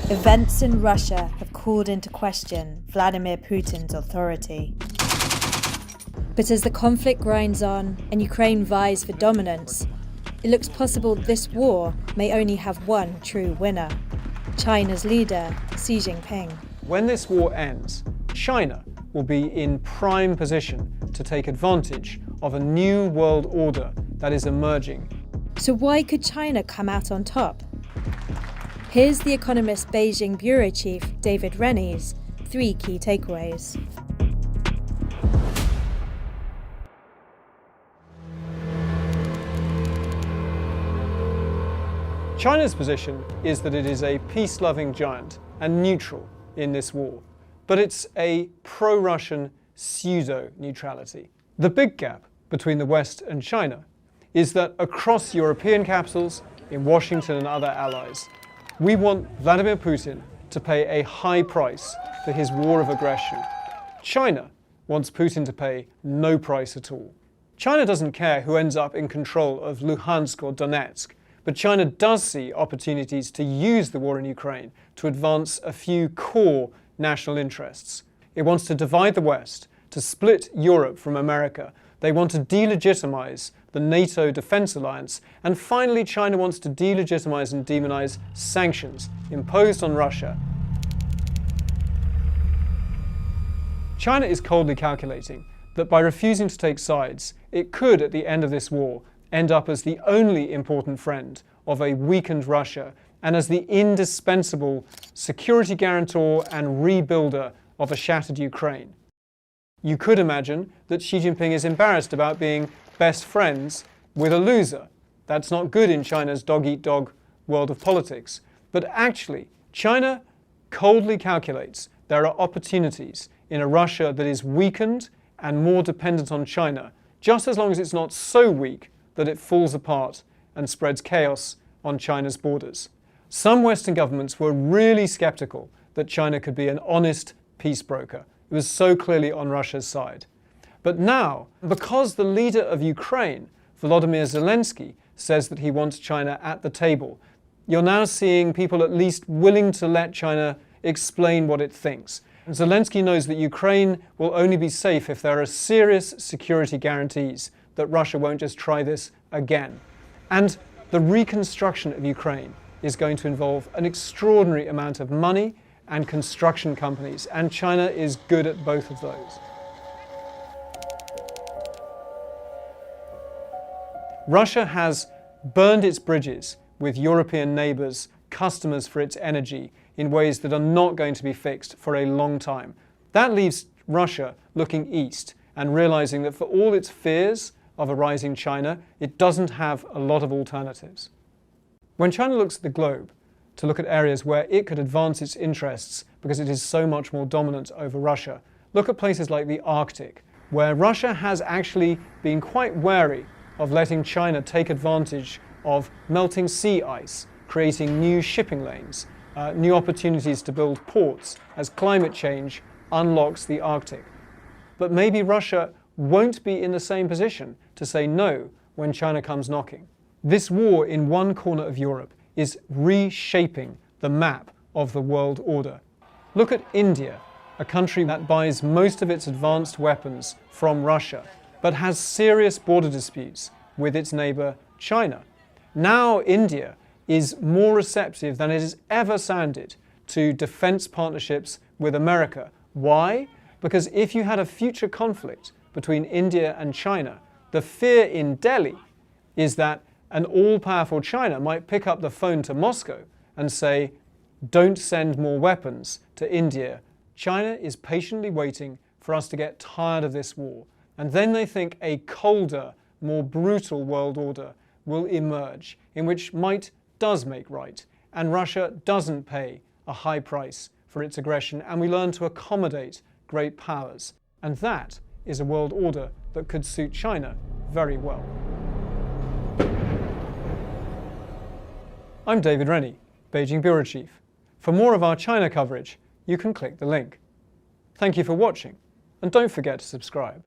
Events in Russia have called into question Vladimir Putin's authority. But as the conflict grinds on and Ukraine vies for dominance, it looks possible this war may only have one true winner: China's leader, Xi Jinping. When this war ends, China will be in prime position to take advantage of a new world order that is emerging. So why could China come out on top? Here's the Economist Beijing Bureau Chief David Rennie's 3 key takeaways. China's position is that it is a peace-loving giant and neutral in this war, but it's a pro-Russian pseudo-neutrality. The big gap between the West and China is that across European capitals, in Washington and other allies, we want Vladimir Putin to pay a high price for his war of aggression. China wants Putin to pay no price at all. China doesn't care who ends up in control of Luhansk or Donetsk, but China does see opportunities to use the war in Ukraine to advance a few core national interests. It wants to divide the West, to split Europe from America. They want to delegitimize the NATO defense alliance, and finally China wants to delegitimize and demonize sanctions imposed on Russia. China is coldly calculating that by refusing to take sides, it could, at the end of this war, end up as the only important friend of a weakened Russia and as the indispensable security guarantor and rebuilder of a shattered Ukraine. You could imagine that Xi Jinping is embarrassed about being best friends with a loser. That's not good in China's dog-eat-dog world of politics. But actually, China coldly calculates there are opportunities in a Russia that is weakened and more dependent on China, just as long as it's not so weak that it falls apart and spreads chaos on China's borders. Some Western governments were really skeptical that China could be an honest peace broker. It was so clearly on Russia's side. But now, because the leader of Ukraine, Volodymyr Zelensky, says that he wants China at the table, you're now seeing people at least willing to let China explain what it thinks. Zelensky knows that Ukraine will only be safe if there are serious security guarantees that Russia won't just try this again. And the reconstruction of Ukraine is going to involve an extraordinary amount of money and construction companies, and China is good at both of those. Russia has burned its bridges with European neighbours, customers for its energy, in ways that are not going to be fixed for a long time. That leaves Russia looking east and realising that for all its fears of a rising China, it doesn't have a lot of alternatives. When China looks at the globe to look at areas where it could advance its interests because it is so much more dominant over Russia, look at places like the Arctic, where Russia has actually been quite wary of letting China take advantage of melting sea ice, creating new shipping lanes, new opportunities to build ports as climate change unlocks the Arctic. But maybe Russia won't be in the same position to say no when China comes knocking. This war in one corner of Europe is reshaping the map of the world order. Look at India, a country that buys most of its advanced weapons from Russia, but has serious border disputes with its neighbour China. Now India is more receptive than it has ever sounded to defence partnerships with America. Why? Because if you had a future conflict between India and China, the fear in Delhi is that an all-powerful China might pick up the phone to Moscow and say, don't send more weapons to India. China is patiently waiting for us to get tired of this war. And then they think a colder, more brutal world order will emerge, in which might does make right, and Russia doesn't pay a high price for its aggression, and we learn to accommodate great powers. And that is a world order that could suit China very well. I'm David Rennie, Beijing Bureau Chief. For more of our China coverage, you can click the link. Thank you for watching, and don't forget to subscribe.